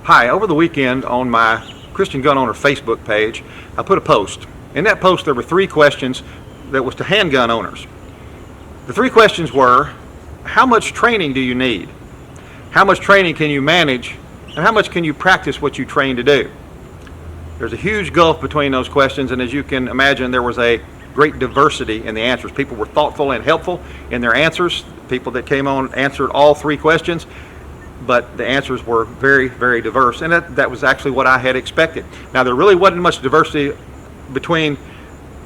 Hi, over the weekend on my Christian Gun Owner Facebook page, I put a post. In that post there were 3 questions that was to handgun owners. The 3 questions were, how much training do you need? How much training can you manage? And how much can you practice what you train to do? There's a huge gulf between those questions, and as you can imagine, there was a great diversity in the answers. People were thoughtful and helpful in their answers. People that came on answered all 3 questions, but the answers were very, very diverse, and that was actually what I had expected. Now, there really wasn't much diversity between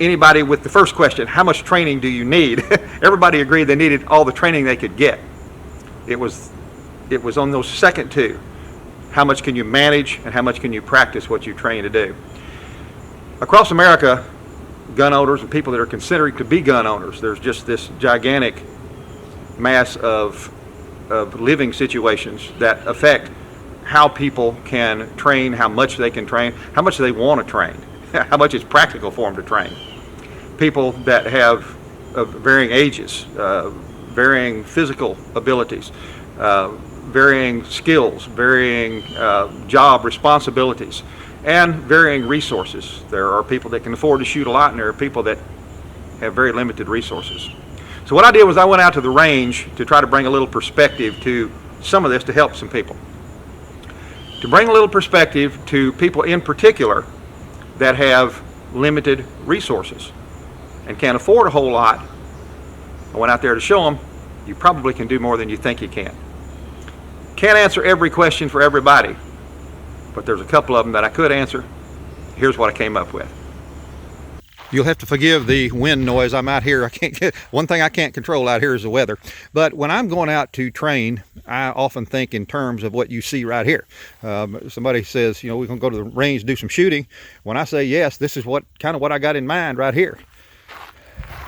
anybody with the first question, how much training do you need? Everybody agreed they needed all the training they could get. It was on those second 2, how much can you manage and how much can you practice what you train to do. Across America, gun owners and people that are considering to be gun owners, there's just this gigantic mass of living situations that affect how people can train, how much they can train, how much they want to train, how much it's practical for them to train. People that have varying ages, varying physical abilities, varying skills, varying job responsibilities, and varying resources. There are people that can afford to shoot a lot, and there are people that have very limited resources. So what I did was I went out to the range to try to bring a little perspective to some of this to help some people. To bring a little perspective to people in particular that have limited resources and can't afford a whole lot, I went out there to show them you probably can do more than you think you can. Can't answer every question for everybody, but there's a couple of them that I could answer. Here's what I came up with. You'll have to forgive the wind noise. I'm out here. One thing I can't control out here is the weather. But when I'm going out to train, I often think in terms of what you see right here. Somebody says, you know, we're going to go to the range, do some shooting. When I say yes, this is kind of what I got in mind right here.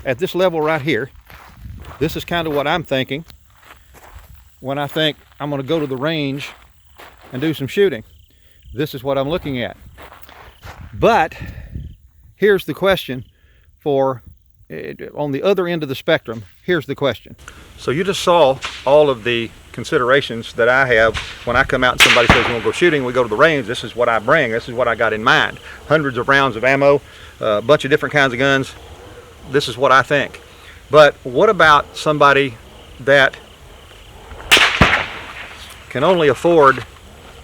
At this level right here, this is kind of what I'm thinking when I think I'm going to go to the range and do some shooting. This is what I'm looking at. But here's the question on the other end of the spectrum. Here's the question. So you just saw all of the considerations that I have when I come out and somebody says we want to go shooting, we go to the range. This is what I bring. This is what I got in mind. Hundreds of rounds of ammo, a bunch of different kinds of guns. This is what I think. But what about somebody that can only afford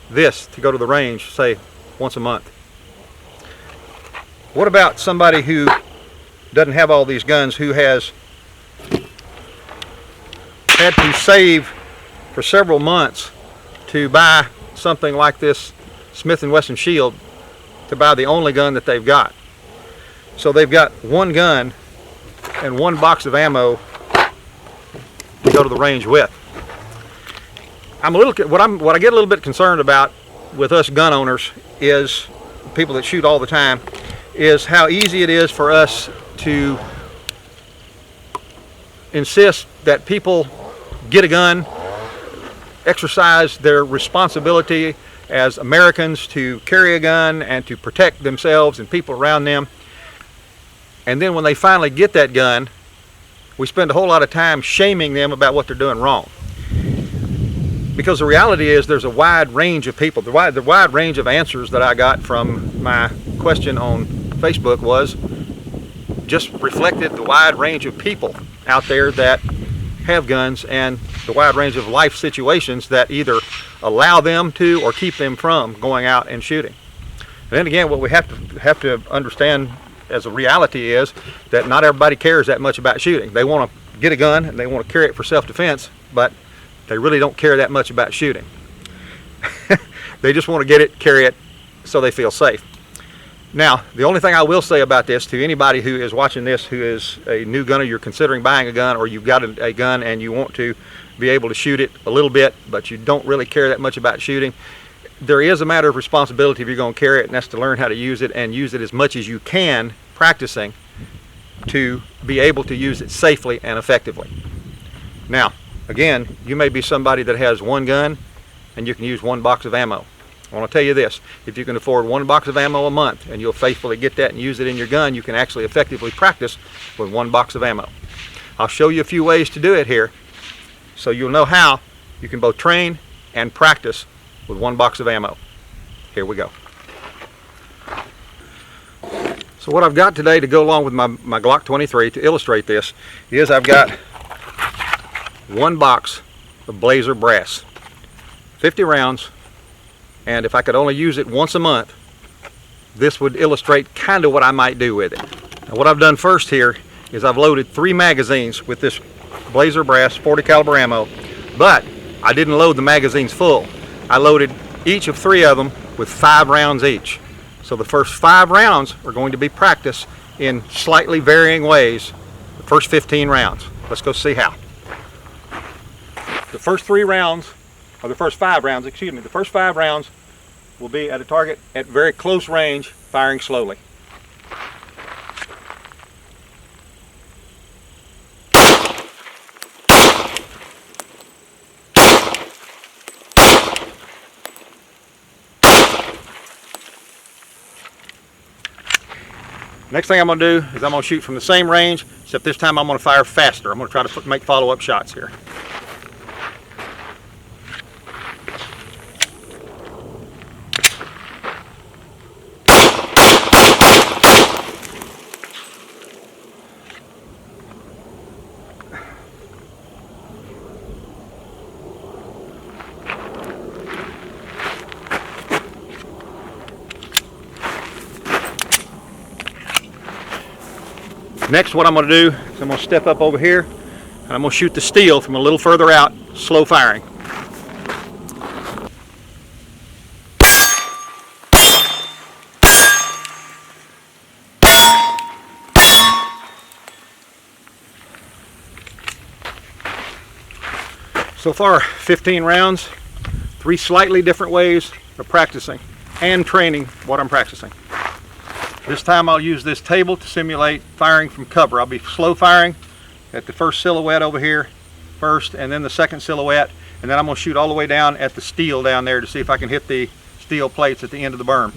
this to go to the range, say, once a month? What about somebody who doesn't have all these guns, who has had to save for several months to buy something like this Smith & Wesson Shield, to buy the only gun that they've got? So they've got one gun and one box of ammo to go to the range with. What I get a little bit concerned about with us gun owners is people that shoot all the time, is how easy it is for us to insist that people get a gun, exercise their responsibility as Americans to carry a gun and to protect themselves and people around them. And then when they finally get that gun, we spend a whole lot of time shaming them about what they're doing wrong. Because the reality is there's a wide range of people. The wide range of answers that I got from my question on Facebook just reflected the wide range of people out there that have guns and the wide range of life situations that either allow them to or keep them from going out and shooting. And then again, what we have to understand as a reality is that not everybody cares that much about shooting. They want to get a gun and they want to carry it for self-defense, but they really don't care that much about shooting. They just want to get it, carry it, so they feel safe. Now, the only thing I will say about this to anybody who is watching this, who is a new gunner, you're considering buying a gun, or you've got a gun and you want to be able to shoot it a little bit, but you don't really care that much about shooting, there is a matter of responsibility if you're going to carry it, and that's to learn how to use it and use it as much as you can, practicing to be able to use it safely and effectively. Now, again, you may be somebody that has one gun and you can use one box of ammo. I want to tell you this, if you can afford one box of ammo a month and you'll faithfully get that and use it in your gun, you can actually effectively practice with one box of ammo. I'll show you a few ways to do it here so you'll know how you can both train and practice with one box of ammo. Here we go. So what I've got today to go along with my Glock 23 to illustrate this is I've got one box of Blazer brass, 50 rounds, and if I could only use it once a month, this would illustrate kind of what I might do with it. Now what I've done first here is I've loaded 3 magazines with this Blazer brass 40 caliber ammo, but I didn't load the magazines full. I loaded each of 3 of them with 5 rounds each. So the first 5 rounds are going to be practice in slightly varying ways, the first 15 rounds. Let's go see how. The first 3 rounds, or the first 5 rounds, excuse me, the first 5 rounds will be at a target at very close range, firing slowly. Next thing I'm going to do is I'm going to shoot from the same range, except this time I'm going to fire faster. I'm going to try to make follow-up shots here. Next, what I'm going to do is I'm going to step up over here and I'm going to shoot the steel from a little further out, slow firing. So far, 15 rounds, 3 slightly different ways of practicing and training what I'm practicing. This time I'll use this table to simulate firing from cover. I'll be slow firing at the first silhouette over here first, and then the second silhouette, and then I'm going to shoot all the way down at the steel down there to see if I can hit the steel plates at the end of the berm.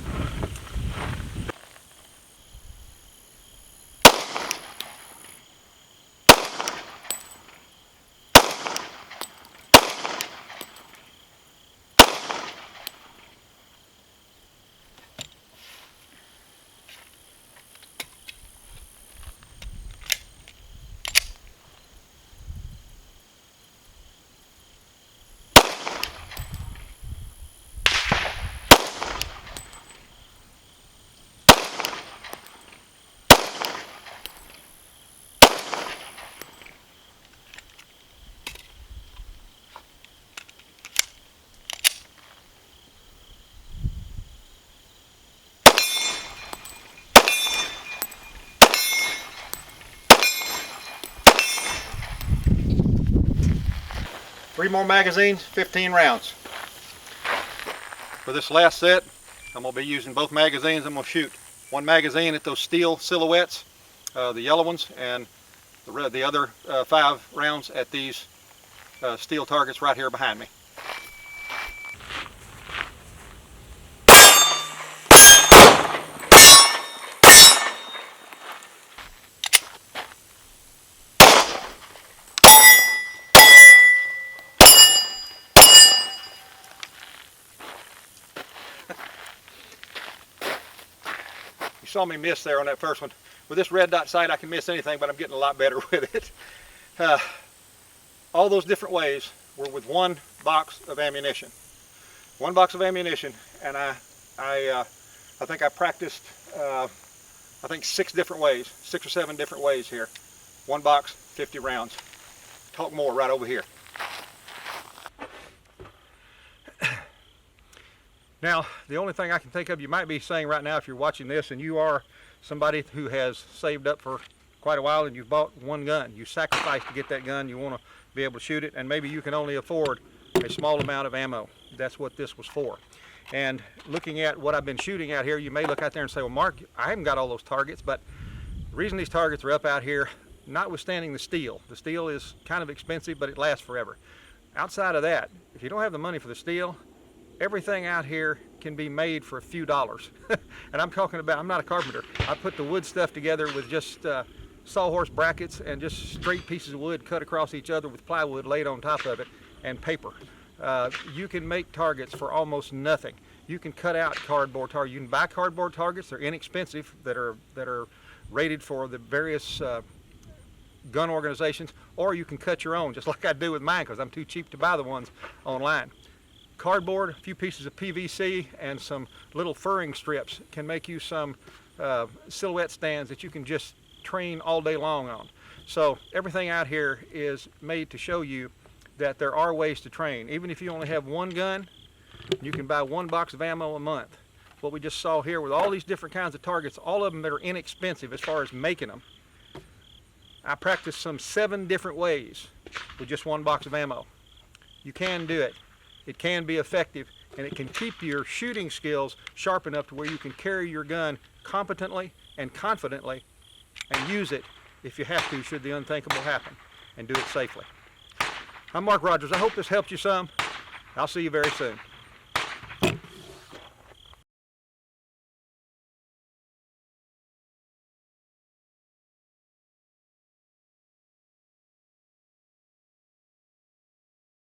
Three more magazines, 15 rounds. For this last set, I'm going to be using both magazines. I'm going to shoot one magazine at those steel silhouettes, the yellow ones, and the other 5 rounds at these steel targets right here behind me. You saw me miss there on that first one. With this red dot sight, I can miss anything, but I'm getting a lot better with it. All those different ways were with one box of ammunition. One box of ammunition, and I think I practiced, I think 6 different ways, 6 or 7 different ways here. One box, 50 rounds. Talk more right over here. Now, the only thing I can think of, you might be saying right now if you're watching this and you are somebody who has saved up for quite a while and you've bought one gun. You sacrificed to get that gun, you want to be able to shoot it, and maybe you can only afford a small amount of ammo. That's what this was for. And looking at what I've been shooting out here, you may look out there and say, well, Mark, I haven't got all those targets, but the reason these targets are up out here, notwithstanding the steel is kind of expensive, but it lasts forever. Outside of that, if you don't have the money for the steel, everything out here can be made for a few dollars. And I'm talking about, I'm not a carpenter. I put the wood stuff together with just sawhorse brackets and just straight pieces of wood cut across each other with plywood laid on top of it and paper. You can make targets for almost nothing. you can cut out cardboard targets. You can buy cardboard targets. They're inexpensive, that are rated for the various gun organizations, or you can cut your own, just like I do with mine, because I'm too cheap to buy the ones online. Cardboard, a few pieces of PVC, and some little furring strips can make you some silhouette stands that you can just train all day long on. So everything out here is made to show you that there are ways to train. Even if you only have one gun, you can buy 1 box of ammo a month. What we just saw here with all these different kinds of targets, all of them that are inexpensive as far as making them. I practiced some 7 different ways with just 1 box of ammo. You can do it. It can be effective, and it can keep your shooting skills sharp enough to where you can carry your gun competently and confidently and use it if you have to, should the unthinkable happen, and do it safely. I'm Mark Rogers. I hope this helped you some. I'll see you very soon.